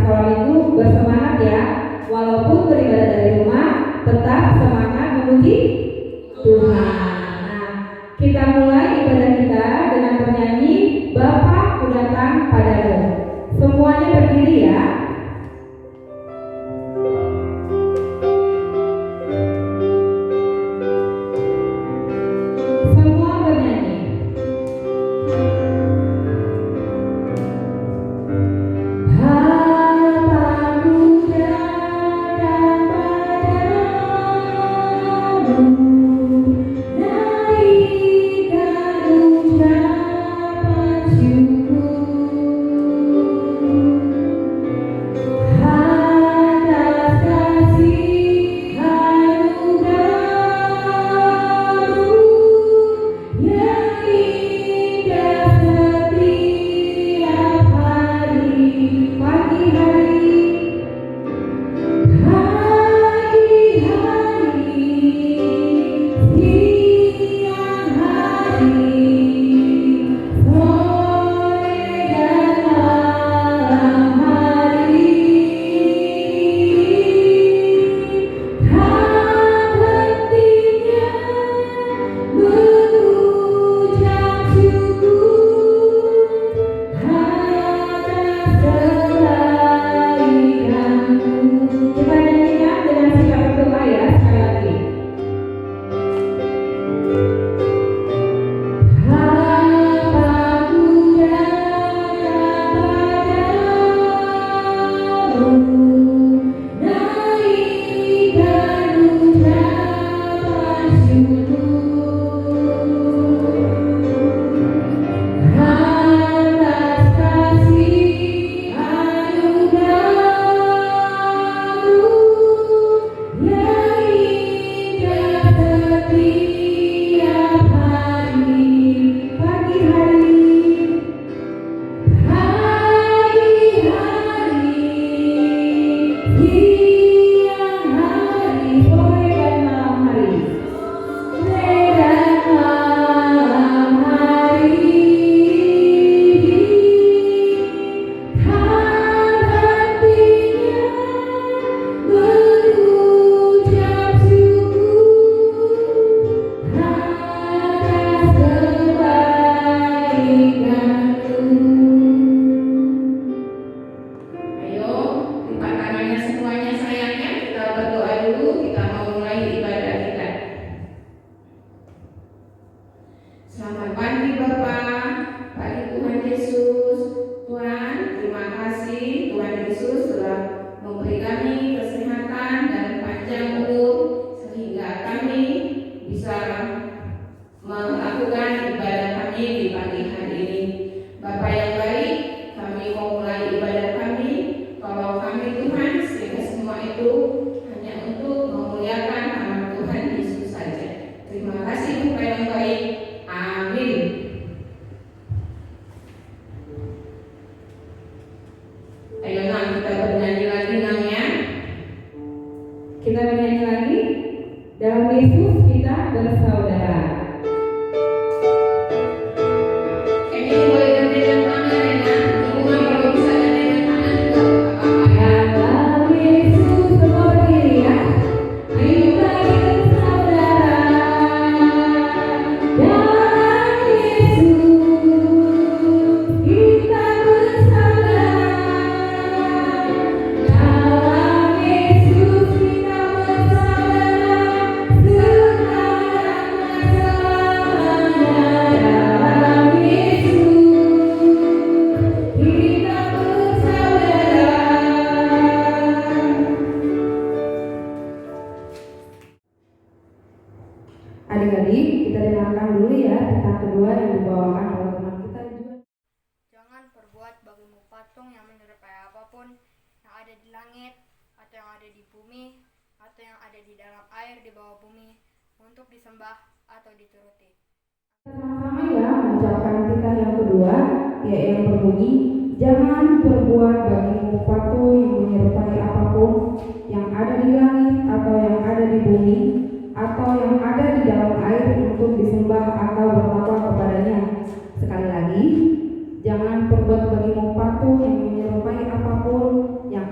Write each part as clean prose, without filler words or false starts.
sekolah minggu bersemangat ya. Walaupun beribadah dari rumah, tetap semangat memuji Tuhan. Nah, kita mulai ibadah kita dengan bernyanyi Bapa ku datang padamu. Semuanya berdiri ya. Kita bernyanyi lagi. Dalam Yesus kita bersaudara. Adik-adik, kita dengarkan dulu ya peta kedua yang dibawakan oleh teman kita juga. Jangan perbuat bagimu patung yang menyerupai apapun yang ada di langit, atau yang ada di bumi, atau yang ada di dalam air di bawah bumi, untuk disembah atau dituruti. Sama-sama ya mengucapkan titah yang kedua, yaitu yang berbunyi, jangan perbuat bagimu patung yang menyerupai apapun yang ada di langit atau yang ada di bumi atau yang ada di dalam air untuk disembah atau bertakwa kepadanya. Sekali lagi, jangan perbuat bagimu patung yang menyerupai apapun yang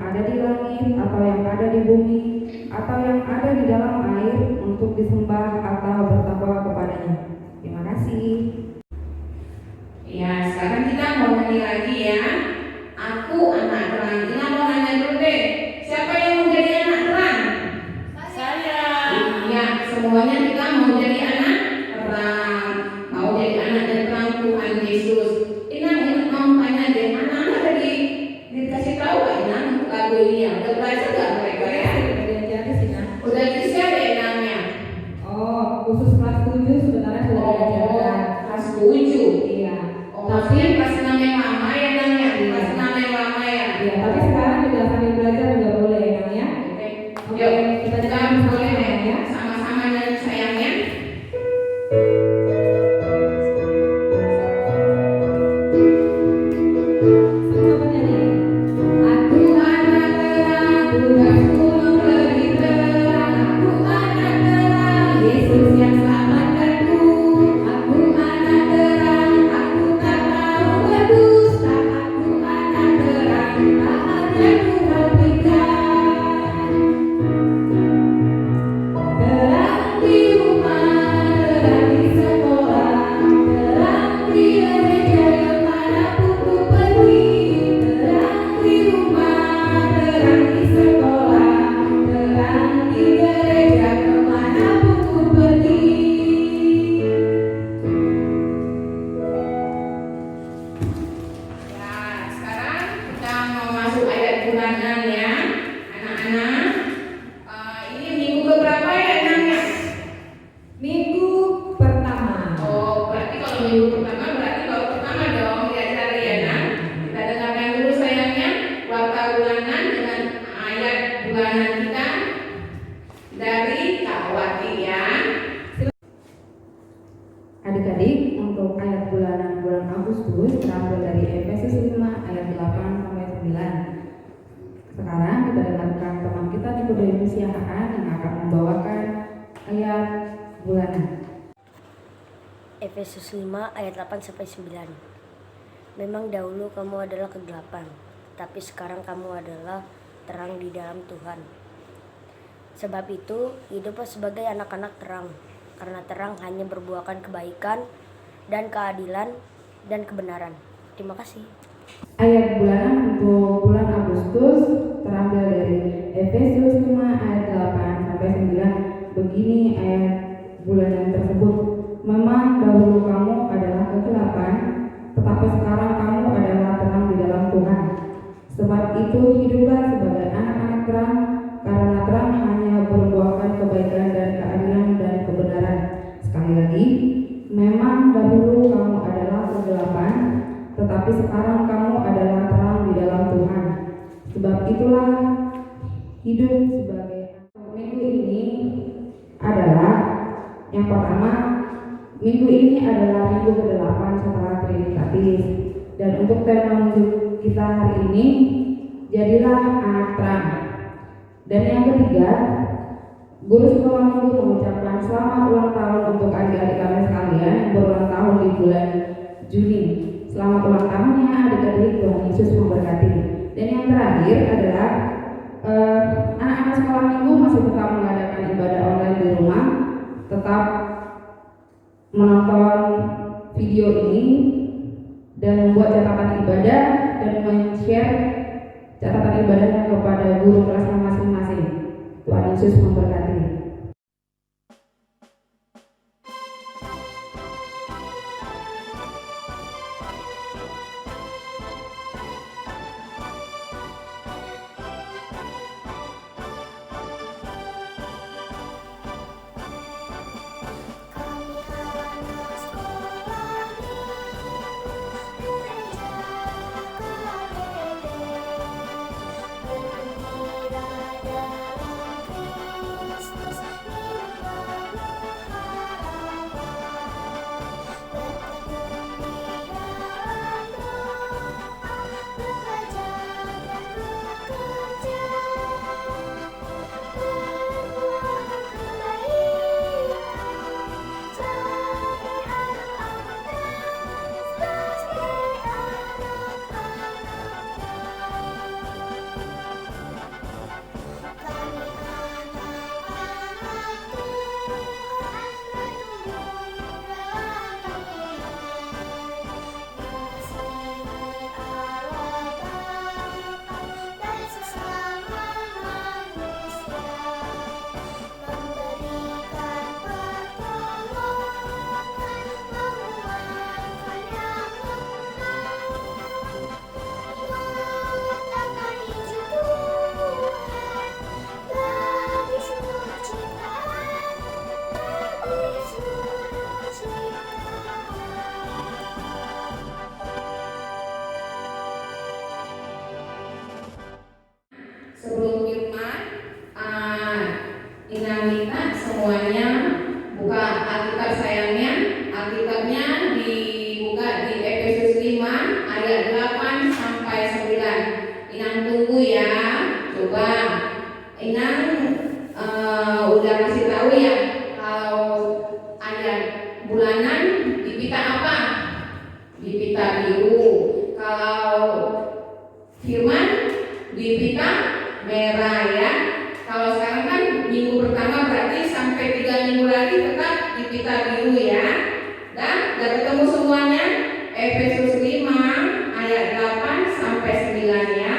lagu ini ya? Udah belajar nggak mereka ya? Diajari sih Nak. Udah bisa deh namanya. Oh, khusus kelas 7 sebenarnya sudah diajarkan. Kelas 7. Iya. Tapi pas namanya mama ya namanya, pas namanya mama ya. Iya, tapi sekarang juga sambil belajar juga boleh ya Kang ya. Oke. Yuk, kita boleh deh ya, sama-sama nyanyi sayangnya. Semua bernyanyi. Aku anak terang, tugas gunung lebih terang. Aku anak terang, Yesus yang selamatkanku. Aku anak terang, aku tak mau berdusta. Aku anak terang, tak ada Tuhan berikan. Terang di rumah, terang di sekolah, terang di gereja kemanapun ku pergi. Terang di rumah, terang di sekolah, terang di gereja kemanapun ku pergi. Ya, sekarang kita mau masuk ayat bulanan ya, anak-anak. Ini minggu keberapa ya enaknya? Minggu pertama. Oh, berarti kalau minggu pertama berarti baru pertama dong diajari ya nak. Kita dengarkan dulu sayangnya warta bulanan dengan ayat bulanan kita dari Kak Wati ya. Adik-adik, untuk ayat bulanan bulan Agustus terambil dari Efesus 5 ayat 8 sampai 9. Sekarang kita dengarkan teman kita Nikodemus Yahaan yang akan membawakan ayat bulanan. Efesus 5 ayat 8 sampai 9. Memang dahulu kamu adalah kegelapan, tapi sekarang kamu adalah terang di dalam Tuhan. Sebab itu, hiduplah sebagai anak-anak terang, karena terang hanya berbuahkan kebaikan dan keadilan dan kebenaran. Terima kasih. Ayat bulanan untuk bulan Agustus terambil dari Efesus 5 ayat 8 sampai 9. Begini ayat bulanan tersebut. Memang dahulu kamu adalah kegelapan, tetapi sekarang kamu adalah terang di dalam Tuhan. Sebab itu hiduplah sebagai anak-anak terang, karena terang hanya berbuahkan kebaikan dan keadilan dan kebenaran. Sekali lagi, memang dahulu kamu adalah kegelapan, tetapi sekarang kamu adalah terang di dalam Tuhan. Sebab itulah hidup sebagai minggu ini adalah yang pertama, minggu ini adalah minggu ke-8 setelah Trinitatis. Dan untuk tema minggu kita hari ini, jadilah anak terang. Dan yang ketiga, guru sekolah minggu mengucapkan selamat ulang tahun untuk adik-adik kami sekalian yang berulang tahun di bulan Juni. Selamat ulang tahunnya adik-adik, Tuhan Yesus memberkati. Dan yang terakhir adalah anak-anak sekolah minggu masih tetap mengadakan ibadah online di rumah, tetap menonton video ini dan membuat catatan ibadah dan men-share catatan ibadahnya kepada guru kelasnya masing-masing. Tuhan Yesus memberkati. Yesus Sebelum firman, Ina minta semuanya buka Alkitab sayangnya. Alkitabnya dibuka di Efesus 5 ayat 8 sampai 9. Inang tunggu ya. Coba Inang udah kasih tahu ya kalau ayat bulanan di pita apa? Di pita biru. Kalau firman di pita merah ya. Kalau sekarang kan minggu pertama berarti sampai 3 minggu lagi tetap di pita biru ya. Dan udah ketemu semuanya? Efesus 5 ayat 8 sampai 9 ya.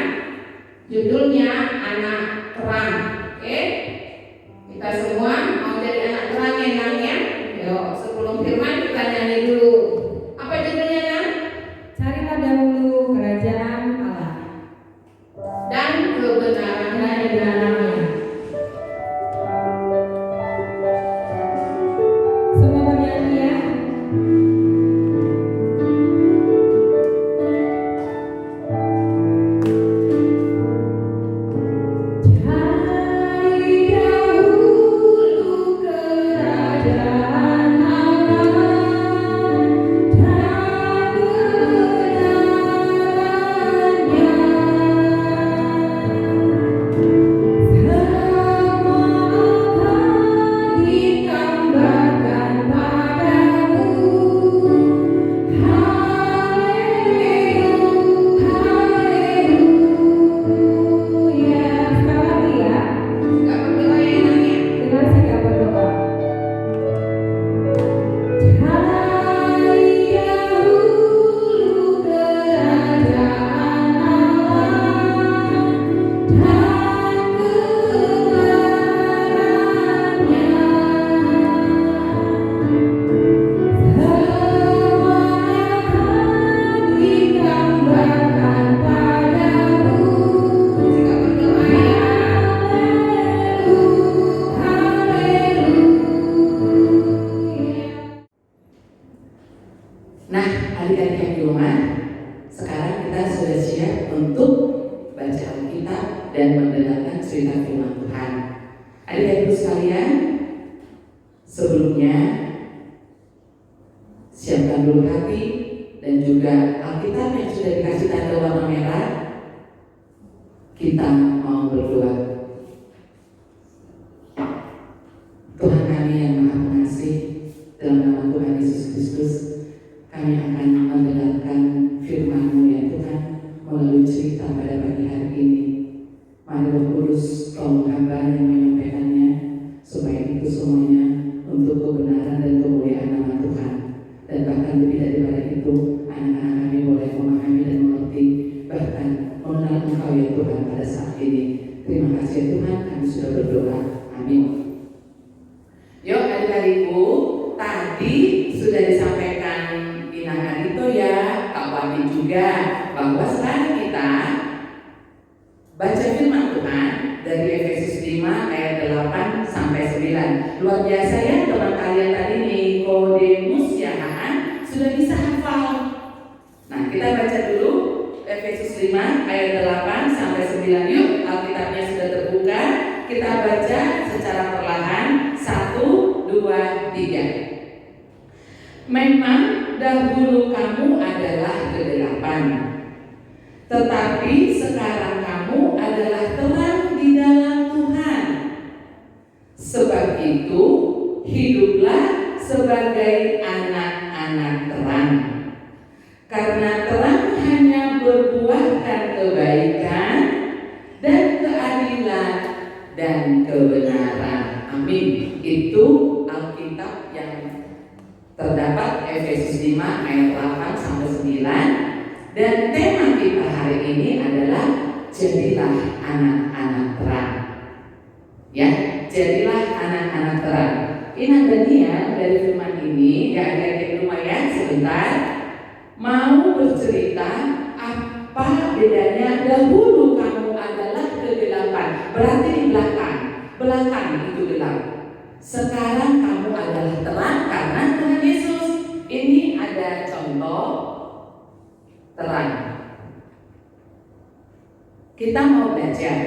Judulnya anak terang. Oke? Kita semua mau jadi anak terang ya nanya. Yuk, sebelum firman kita nyanyi dulu. Apa judulnya Nang? Carilah dahulu kerajaan Allah Dan kebenarannya di dalamnya. Semua bernyanyi ya. Cari dahulu kerajaan Allah dan Nah, adik-adik yang di rumah, sekarang kita sudah siap untuk baca Alkitab dan mendengarkan cerita firman Tuhan. Adik-adik sekalian, sebelumnya siapkan dulu hati dan juga Alkitab yang sudah dikasih tanda warna merah. Kita mau berdoa. Tuhan kami yang Maha Pengasih, dalam nama Tuhan Yesus Kristus, kami akan mendengarkan firman-Mu ya Tuhan melalui cerita pada pagi hari ini. Mari Roh Kudus tolong hamba yang menyampaikannya, supaya itu semuanya untuk kebenaran dan kemuliaan nama Tuhan. Dan bahkan lebih daripada itu, anak-anak kami boleh memahami dan mengerti, bahkan mengenal Engkau ya Tuhan pada saat ini. Terima kasih ya Tuhan, kami sudah berdoa. Amin. Yuk adik-adikku, tadi sudah disampaikan Inang itu ya, Kak Wati juga, bahwa sekarang kita baca firman Tuhan dari Efesus 5 ayat 8 sampai 9. Luar biasa ya teman kalian tadi Nikodemus ya kan, sudah bisa hafal. Nah kita baca dulu Efesus 5 ayat 8 sampai 9. Yuk, Alkitabnya sudah terbuka. Kita baca secara perlahan. 1, 2, 3. Memang dahulu kamu adalah kegelapan, tetapi sekarang kamu adalah terang di dalam Tuhan. Sebab itu, hiduplah sebagai anak-anak terang. Karena terang hanya berbuahkan kebaikan dan keadilan dan kebenaran. Amin. Itu Alkitab yang terdapat Efesus 5 ayat 8 sampai 9. Dan tema kita hari ini adalah jadilah anak-anak terang. Ya, jadilah anak-anak terang. Inang dan Nia dari firman ini, ya adik-adik di rumah ya, sebentar mau bercerita apa bedanya. Dahulu kamu adalah kegelapan, berarti di belakang itu gelap. Sekarang kamu adalah terang karena Tuhan Yesus. Ini ada contoh terang. Kita mau belajar.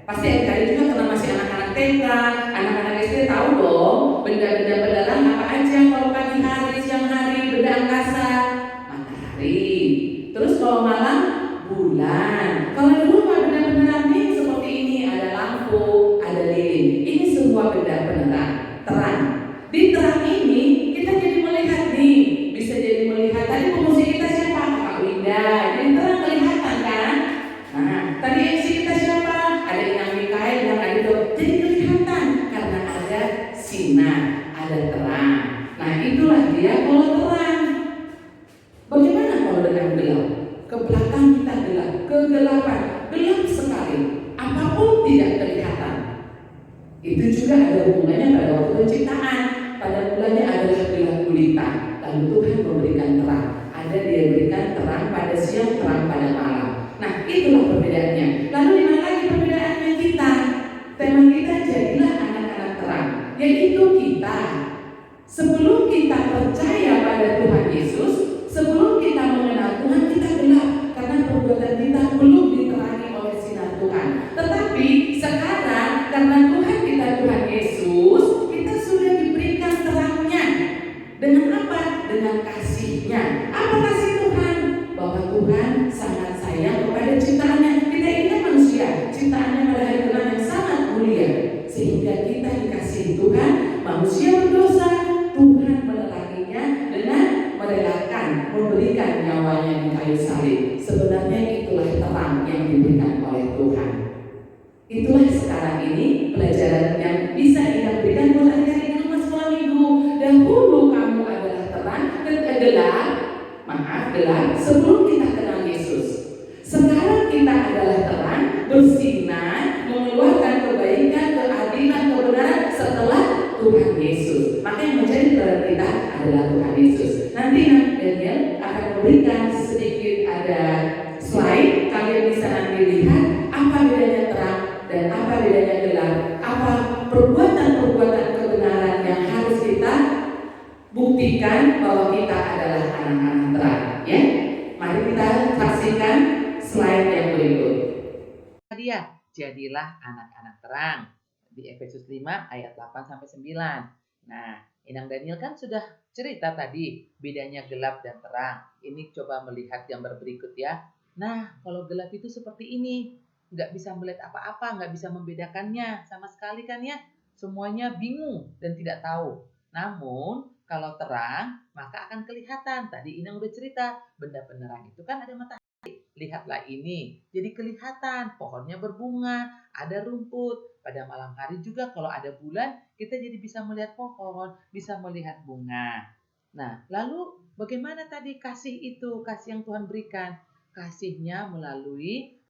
Pasti adik-adik juga karena masih anak-anak TK, anak-anak SD tahu dong benda-benda penerangan apa aja. Kalau pagi hari, siang hari, benda angkasa, matahari. Terus kalau malam, bulan. Kalau di rumah benda penerang nih seperti ini, ada lampu, ada lilin. Ini semua benda penerang, terang. Di terang ini kita jadi melihat nih, bisa jadi melihat. Tadi pemusik kita siapa? Kak Winda. Jadi terang kelihatan kan? Nah, tadi MC kita siapa? Ada Inang Mikael, yang ada itu. Jadi kelihatan karena ada sinar, ada terang. Nah, itulah dia kalau terang. Bagaimana kalau dengan gelap? Ke belakang kita gelap, kegelapan, gelap sekali. Apapun tidak kelihatan. Itu juga ada hubungannya pada waktu penciptaan. Pada mulanya adalah gelap gulita, lalu Tuhan memberikan terang. Ada dia berikan terang pada siang, terang pada malam. Nah, itulah perbedaannya. Lalu di mana lagi perbedaannya kita? Tema kita jadilah anak-anak terang, yaitu kita. Sebelum kita percaya pada Tuhan Yesus, sebelum kita mengenal Tuhan, kita gelap karena perbuatan kita belum diterangi oleh sinar Tuhan. Tetapi sekarang karena Tuhan kita Tuhan Yesus, kita sudah diberikan terangnya. Dengan apa? Dengan kasih-Nya. Apa kasih Tuhan? Bahwa Tuhan sangat sayang kepada ciptaannya. Kita ini kan manusia, ciptaannya pada hari Tuhan yang sangat mulia, sehingga kita dikasihi Tuhan. Manusia berdosa, Tuhan meneranginya dengan merelakan, memberikan nyawanya di kayu salib. Sebenarnya itulah terang yang diberikan oleh Tuhan. Itulah sekarang ini pelajaran yang bisa kita berikan buat adik-adik di rumah sekolah minggu. Dahulu kamu adalah terang, gelap sebelum kita kenal Yesus. Sekarang kita adalah terang, bersinar, mengeluarkan kebaikan, keadilan, kebenaran setelah Tuhan Yesus. Maka yang menjadi terang kita adalah Tuhan Yesus. Nanti Daniel akan memberikan sedikit ada slide, kalian bisa nanti lihat apa bedanya terang dan apa bedanya gelap, apa perbuatan-perbuatan kebenaran yang harus kita buktikan bahwa kita adalah anak-anak terang. Ya, mari kita saksikan slide yang berikut. Dia jadilah anak-anak terang di Efesus 5 ayat 8 sampai 9. Nah, Inang Daniel kan sudah cerita tadi bedanya gelap dan terang. Ini coba melihat gambar berikut ya. Nah, kalau gelap itu seperti ini, nggak bisa melihat apa-apa, nggak bisa membedakannya sama sekali kan ya. Semuanya bingung dan tidak tahu. Namun kalau terang maka akan kelihatan. Tadi Inang udah cerita, benda penerang itu kan ada matahari. Lihatlah ini, jadi kelihatan pohonnya berbunga, ada rumput. Pada malam hari juga kalau ada bulan, kita jadi bisa melihat pohon, bisa melihat bunga. Nah, lalu bagaimana tadi kasih itu, kasih yang Tuhan berikan? Kasih-Nya melalui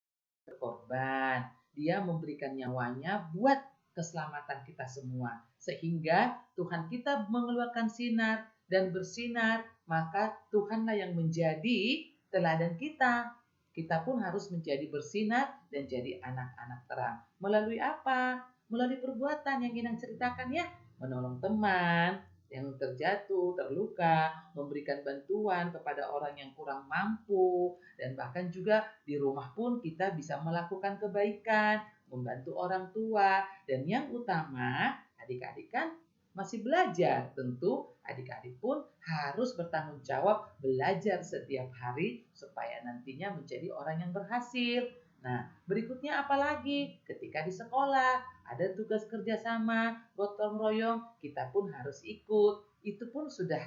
berkorban. Dia memberikan nyawanya buat keselamatan kita semua. Sehingga Tuhan kita mengeluarkan sinar dan bersinar, maka Tuhanlah yang menjadi teladan kita. Kita pun harus menjadi bersinar dan jadi anak-anak terang. Melalui apa? Melalui perbuatan yang Inang ceritakan ya. Menolong teman yang terjatuh, terluka, memberikan bantuan kepada orang yang kurang mampu, dan bahkan juga di rumah pun kita bisa melakukan kebaikan, membantu orang tua, dan yang utama adik-adik kan masih belajar. Tentu adik-adik pun harus bertanggung jawab belajar setiap hari supaya nantinya menjadi orang yang berhasil. Nah, berikutnya apa lagi? Ketika di sekolah ada tugas kerjasama, gotong royong, kita pun harus ikut. Itu pun sudah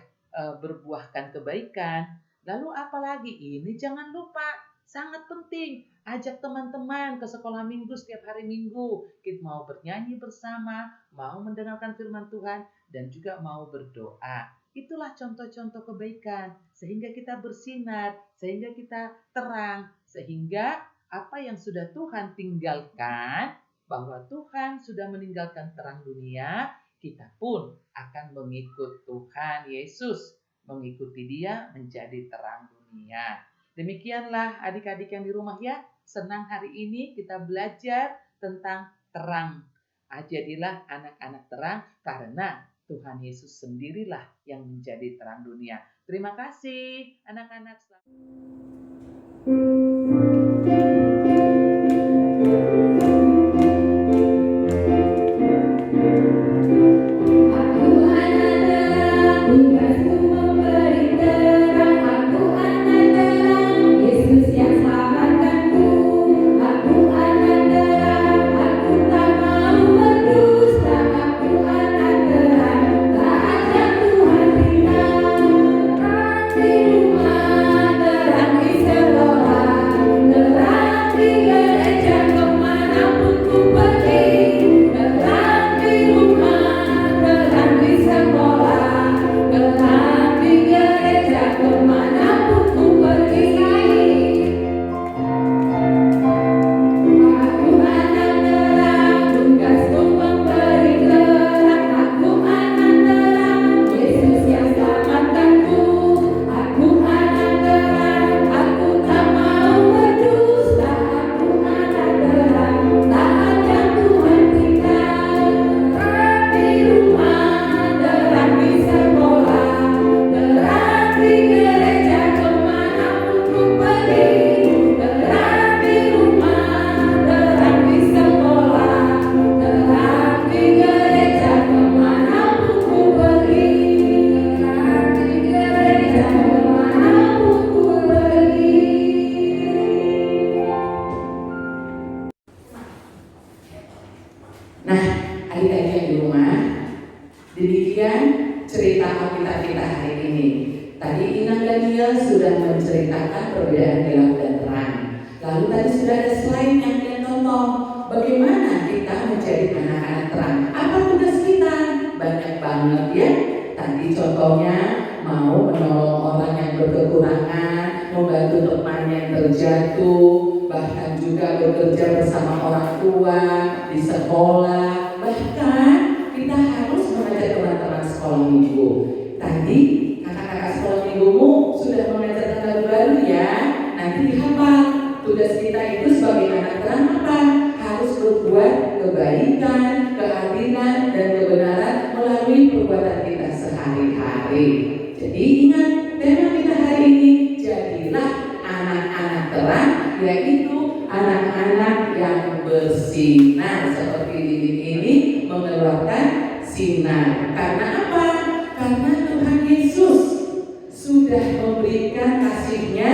berbuahkan kebaikan. Lalu apa lagi? Ini jangan lupa, sangat penting. Ajak teman-teman ke sekolah minggu setiap hari Minggu. Kita mau bernyanyi bersama, mau mendengarkan firman Tuhan, dan juga mau berdoa. Itulah contoh-contoh kebaikan. Sehingga kita bersinar, sehingga kita terang, sehingga apa yang sudah Tuhan tinggalkan, bahwa Tuhan sudah meninggalkan terang dunia, kita pun akan mengikut Tuhan Yesus, mengikuti Dia menjadi terang dunia. Demikianlah adik-adik yang di rumah ya, senang hari ini kita belajar tentang terang. Jadilah anak-anak terang karena Tuhan Yesus sendirilah yang menjadi terang dunia. Terima kasih anak-anak. Nah, adik-adik yang di rumah, demikian cerita Alkitab kita hari ini. Tadi Inang dan Nia sudah menceritakan perbedaan gelap dan terang. Lalu tadi sudah ada slide yang kalian tonton. Bagaimana kita menjadi anak-anak terang? Apa tugas kita? Banyak banget ya. Tadi contohnya mau menolong orang yang berkekurangan, membantu teman yang terjatuh, bahkan juga bekerja bersama orang tua di sekolah. Bahkan kita harus mengajak teman-teman sekolah minggu. Tadi kakak-kakak sekolah minggumu sudah mengajarkan lagu baru ya. Nanti dihafal. Tugas kita itu sebagai anak terang apa? Harus berbuat kebaikan, keadilan, dan kebenaran melalui perbuatan kita sehari-hari. Jadi ingat tema kita hari ini, jadilah anak-anak terang, yaitu anak-anak yang bersinar seperti lilin ini mengeluarkan sinar. Karena apa? Karena Tuhan Yesus sudah memberikan kasih-Nya,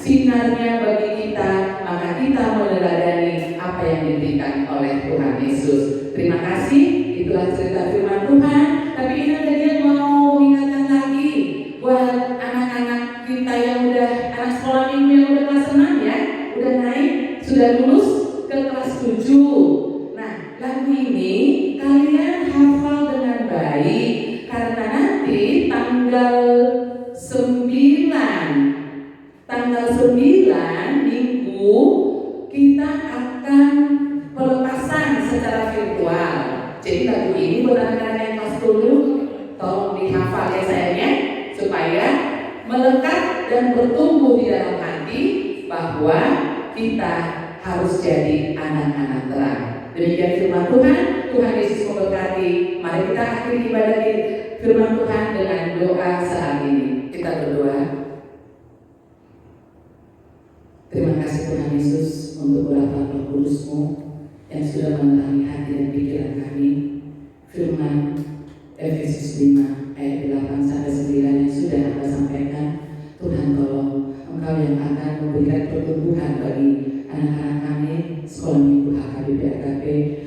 sinarnya bagi kita, maka kita meneladani apa yang diberikan oleh Tuhan Yesus. Terima kasih, itulah cerita firman Tuhan. Tapi ini tadi mau mengingatkan lagi buat anak-anak kita yang udah anak sekolah minggu yang udah kelas 6 ya, udah naik, sudah lulus ke kelas 7. Nah, lagu ini kalian hafal dengan baik karena nanti tanggal 9 minggu kita akan pelepasan secara virtual. Jadi lagu ini buat anak-anak yang kelas 10 tolong dihafal ya sayangnya, supaya melekat dan bertumbuh di dalam hati bahwa kita harus jadi anak-anak terang. Demikian firman Tuhan. Tuhan Yesus memberkati. Mari kita akhiri ibadah firman Tuhan dengan doa saat ini. Kita berdoa. Terima kasih Tuhan Yesus untuk urapan Roh Kudus-Mu yang sudah menerangi hati dan pikiran kami. Firman Efesus 5 ayat 8-9 yang sudah Anda sampaikan, Tuhan tolong Engkau yang akan memberikan pertumbuhan bagi anak-anak kami sekolah minggu HKBP AKP.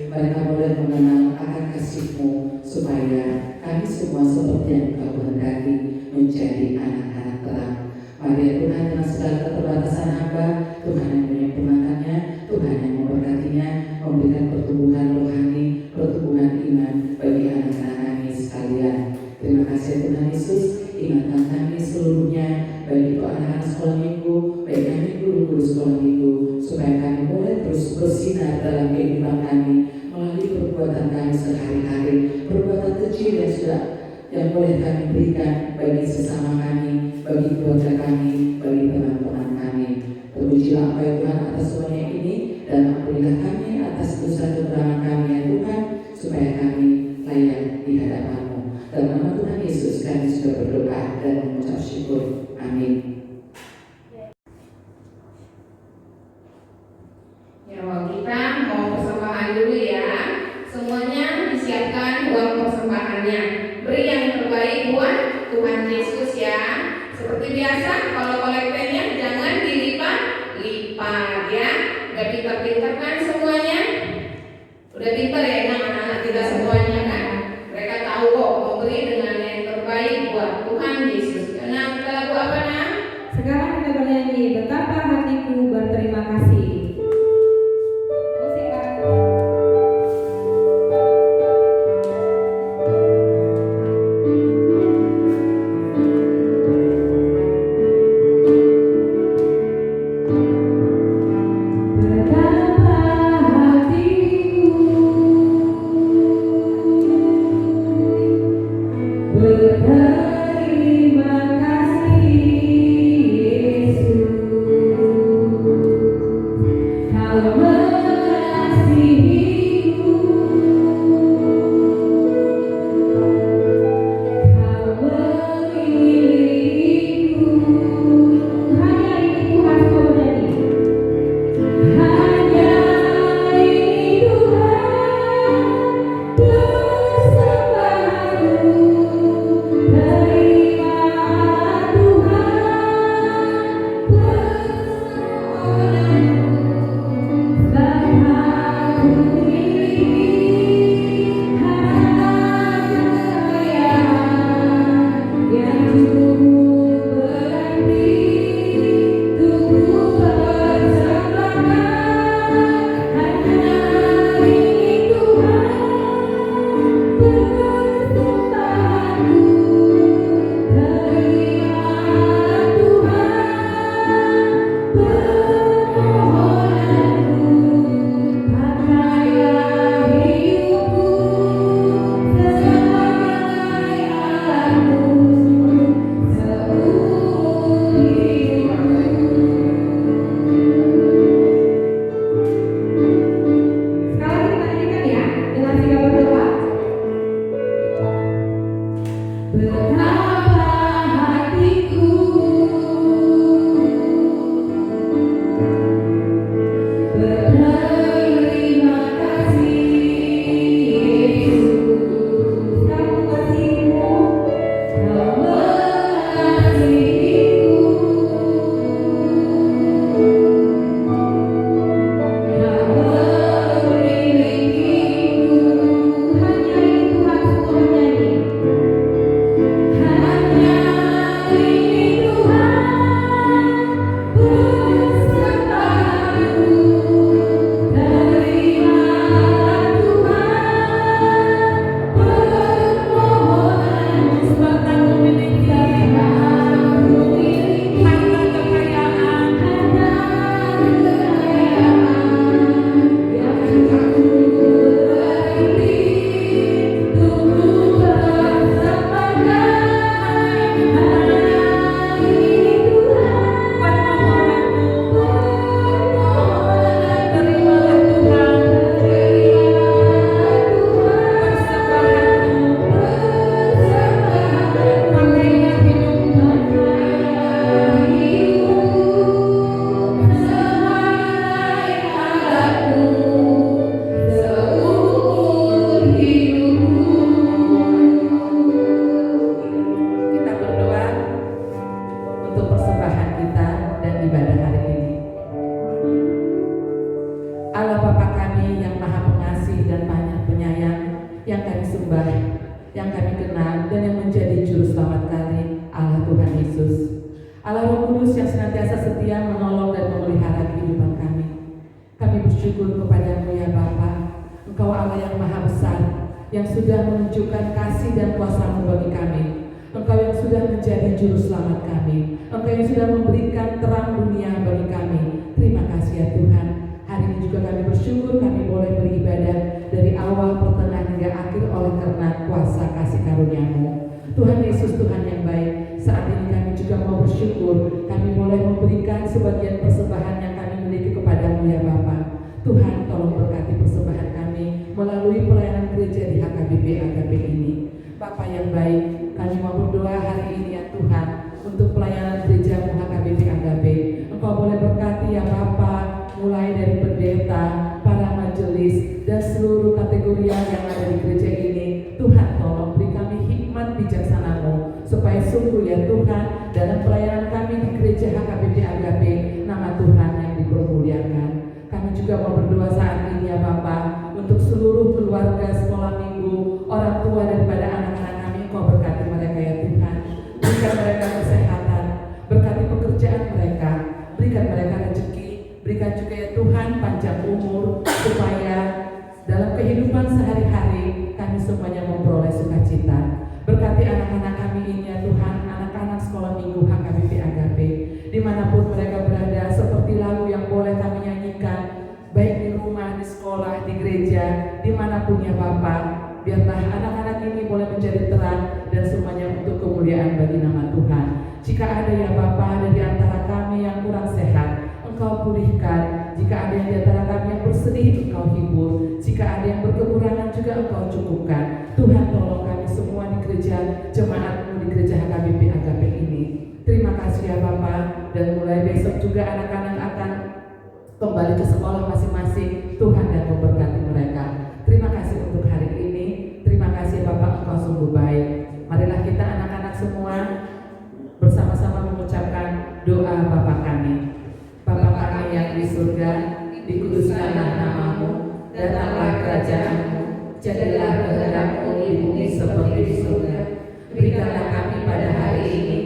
Mereka boleh mengenal akan kasih-Mu supaya kami semua seperti yang Engkau kehendaki menjadi anak-anak terang. Mari ya Tuhan, dengan segala keterbatasan hamba, Tuhan yang menyempurnakannya, Tuhan yang memberkatinya, memberikan pertumbuhan rohani, pertumbuhan iman bagi anak-anak kami sekalian. Terima kasih Tuhan Yesus, ingatkan kami seluruhnya, baik itu anak-anak sekolah minggu, baik kami guru-guru sekolah minggu, supaya kami boleh terus bersinar dalam kehidupan kami melalui perbuatan kami sehari-hari, perbuatan kecil yang boleh kami berikan bagi sesama kami, bagi keluarga kami, bagi teman-teman kami. Terpujilah Engkau ya Tuhan atas semuanya ini, dan ampunilah kami atas dosa kekurangan kami ya Tuhan, supaya kami layak di hadapan-Mu. Dalam nama Tuhan Yesus kami sudah berdoa dan mengucap syukur. Amin. Ya, kita mau persembahan dulu ya. Semuanya disiapkan uang persembahannya. Beri yang terbaik buat Tuhan Yesus ya. Seperti biasa, kalau kolektenya jangan dilipat-lipat ya. Udah pintar-pintar kan semuanya? Udah pintar ya anak-anak kita semuanya kan? Mereka tahu kok mau beri dengan yang terbaik buat Tuhan Yesus. Nah, kita lagu apa nak? Sekarang kita bernyanyi Betapa Hatiku Berterima Kasih. Betapa hatiku sembah, yang kami kenal dan yang menjadi juru selamat kami, Allah Tuhan Yesus. Allah Roh Kudus yang senantiasa setia menolong dan memelihara kehidupan kami. Kami bersyukur kepadamu ya Bapa, Engkau Allah yang maha besar, yang sudah menunjukkan kasih dan kuasa-Mu bagi kami. Engkau yang sudah menjadi juru selamat kami. Engkau yang sudah memberikan terang dunia bagi kami. Terima kasih ya Tuhan. Hari ini juga kami bersyukur kami boleh beribadah dari awal, pertengahan hingga akhir oleh karena kuasa kasih karunia-Mu. Tuhan Yesus, Tuhan yang baik, saat ini kami juga mau bersyukur kami boleh memberikan sebagian persembahan yang kami miliki kepada-Mu ya Bapa. Tuhan, tolong berkati persembahan kami melalui pelayanan gereja di HKBP AGP ini. Bapa yang baik, kami mau berdoa hari ini ya Tuhan untuk pelayanan gereja HKBP AGP. Engkau boleh berkati ya Bapa, mulai dari pendeta, para majelis, dan seluruh kategori yang ada di gereja ini. Tuhan, tolong beri kami hikmat bijaksana-Mu, supaya sungguh ya Tuhan, dalam pelayanan kami di gereja HKBP AGP, nama Tuhan yang dipermuliakan. Kami juga mau berdoa saat ini ya Bapa, untuk seluruh keluarga sekolah minggu, orang tua daripada anak-anak kami. Engkau berkati mereka ya Tuhan, berikan mereka kesehatan, berkati pekerjaan mereka, berikan mereka rezeki, berikan juga ya Tuhan panjang umur, supaya dalam kehidupan sehari-hari kami semuanya memperoleh sukacita. Berkati anak-anak kami ini ya Tuhan, anak-anak sekolah minggu HKBP AGP, dimanapun mereka berada, seperti lagu yang boleh kami nyanyikan, baik di rumah, di sekolah, di gereja, dimanapun ya Bapa. Biarlah anak-anak ini boleh menjadi terang dan semuanya untuk kemuliaan bagi nama Tuhan. Jika ada ya Bapa dari antara kami yang kurang sehat, Engkau pulihkan. Jika ada yang di antara kami yang bersedih, Engkau hibur. Jika ada yang berkekurangan juga Engkau cukupkan. Tuhan, tolong kami semua di gereja jemaat-Mu di gereja HKBP AGP ini. Terima kasih ya Bapa. Dan mulai besok juga anak-anak akan kembali ke sekolah masing-masing. Tuhan dan memberkati mereka. Terima kasih untuk hari ini. Terima kasih Bapak, Engkau sungguh baik. Marilah kita anak-anak semua bersama-sama mengucapkan doa Bapa kami. Bapa kami yang di surga, dikuduskanlah nama-Mu, datanglah kerajaan-Mu, jadilah kehendak-Mu di bumi seperti di surga. Berikanlah kami pada hari ini